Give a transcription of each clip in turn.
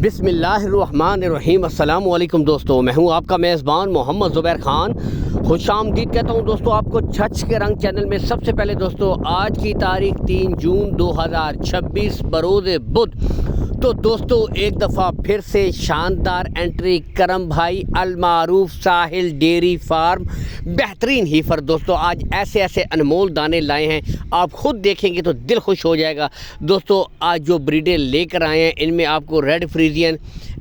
बिस्मिल्लाहिर्रहमानिर्रहीम। अस्सलाम वालेकुम दोस्तों, मैं हूं आपका मेज़बान मोहम्मद ज़ुबैर खान। खुश आमदीद कहता हूं दोस्तों आपको छछ के रंग चैनल में। सबसे पहले दोस्तों आज की तारीख 3 जून 2026 बरोज़ बुध। तो दोस्तों एक दफ़ा फिर से शानदार एंट्री करम भाई अल मारूफ साहिल डेयरी फार्म बेहतरीन हीफर। दोस्तों आज ऐसे ऐसे अनमोल दाने लाए हैं, आप ख़ुद देखेंगे तो दिल खुश हो जाएगा। दोस्तों आज जो ब्रीडें लेकर आए हैं इनमें आपको रेड फ्रीजियन,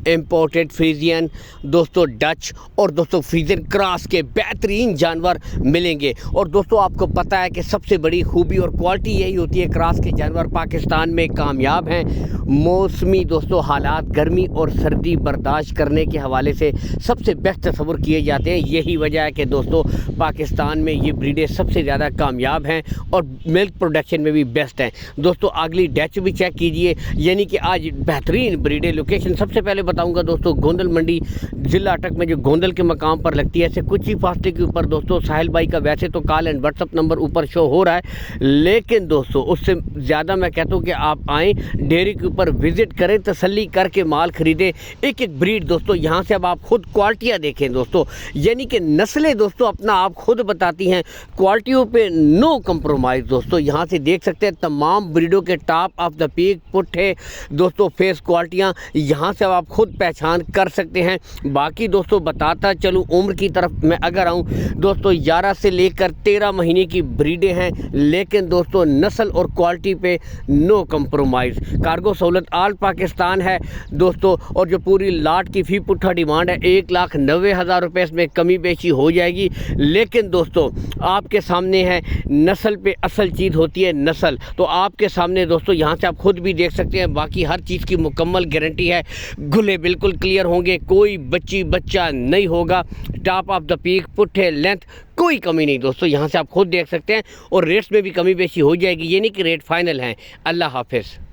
इम्पोर्टेड फ्रीजियन, दोस्तों डच और दोस्तों फ्रीजियन क्रॉस के बेहतरीन जानवर मिलेंगे। और दोस्तों आपको पता है कि सबसे बड़ी खूबी और क्वालिटी यही होती है, क्रॉस के जानवर पाकिस्तान में कामयाब हैं। मौसमी दोस्तों हालात गर्मी और सर्दी बर्दाश्त करने के हवाले से सबसे बेस्ट तस्वुर किए जाते हैं। यही वजह है कि दोस्तों पाकिस्तान में ये ब्रीडें सबसे ज़्यादा कामयाब हैं और मिल्क प्रोडक्शन में भी बेस्ट हैं। दोस्तों अगली डच भी चेक कीजिए, यानी कि आज बेहतरीन ब्रीडें। लोकेशन सबसे पहले बताऊंगा दोस्तों गोंदल मंडी ज़िला अटक में जो गोंदल के मकाम पर लगती है, ऐसे कुछ ही फासले के ऊपर दोस्तों साहिल भाई का वैसे तो कॉल एंड व्हाट्सअप नंबर ऊपर शो हो रहा है, लेकिन दोस्तों उससे ज़्यादा मैं कहता हूँ कि आप आएँ डेयरी के ऊपर विज़िट करें, तसल्ली करके माल ख़रीदें। एक एक ब्रीड दोस्तों यहाँ से अब आप खुद क्वालिटियाँ देखें दोस्तों, यानी कि नस्लें दोस्तों अपना आप खुद बताती हैं। क्वालिटियों पे नो कंप्रोमाइज़ दोस्तों, यहाँ से देख सकते हैं तमाम ब्रीडों के टॉप ऑफ द पीक पुट्ठे दोस्तों फेस क्वालिटियाँ यहाँ से अब आप खुद पहचान कर सकते हैं। बाकी दोस्तों बताता चलूँ उम्र की तरफ मैं अगर आऊँ दोस्तों 11 से लेकर 13 महीने की ब्रीडें हैं, लेकिन दोस्तों नस्ल और क्वालिटी पे नो कंप्रोमाइज़। कार्गो सहूलत आल पाकिस्तान है दोस्तों, और जो पूरी लाट की फ़ी पुट्ठा डिमांड है 1,90,000 रुपये, इसमें कमी बेची हो जाएगी। लेकिन दोस्तों आपके सामने है नस्ल पे असल चीज़ होती है नस्ल, तो आपके सामने दोस्तों यहाँ से आप खुद भी देख सकते हैं। बाकी हर चीज़ की मुकम्मल गारंटी है, गुले बिल्कुल क्लियर होंगे, कोई बच्चा नहीं होगा, टॉप ऑफ द पीक पुट्ठे लेंथ कोई कमी नहीं दोस्तों, यहाँ से आप खुद देख सकते हैं। और रेट्स में भी कमी बेशी हो जाएगी, ये नहीं कि रेट फाइनल हैं। अल्लाह हाफिज़।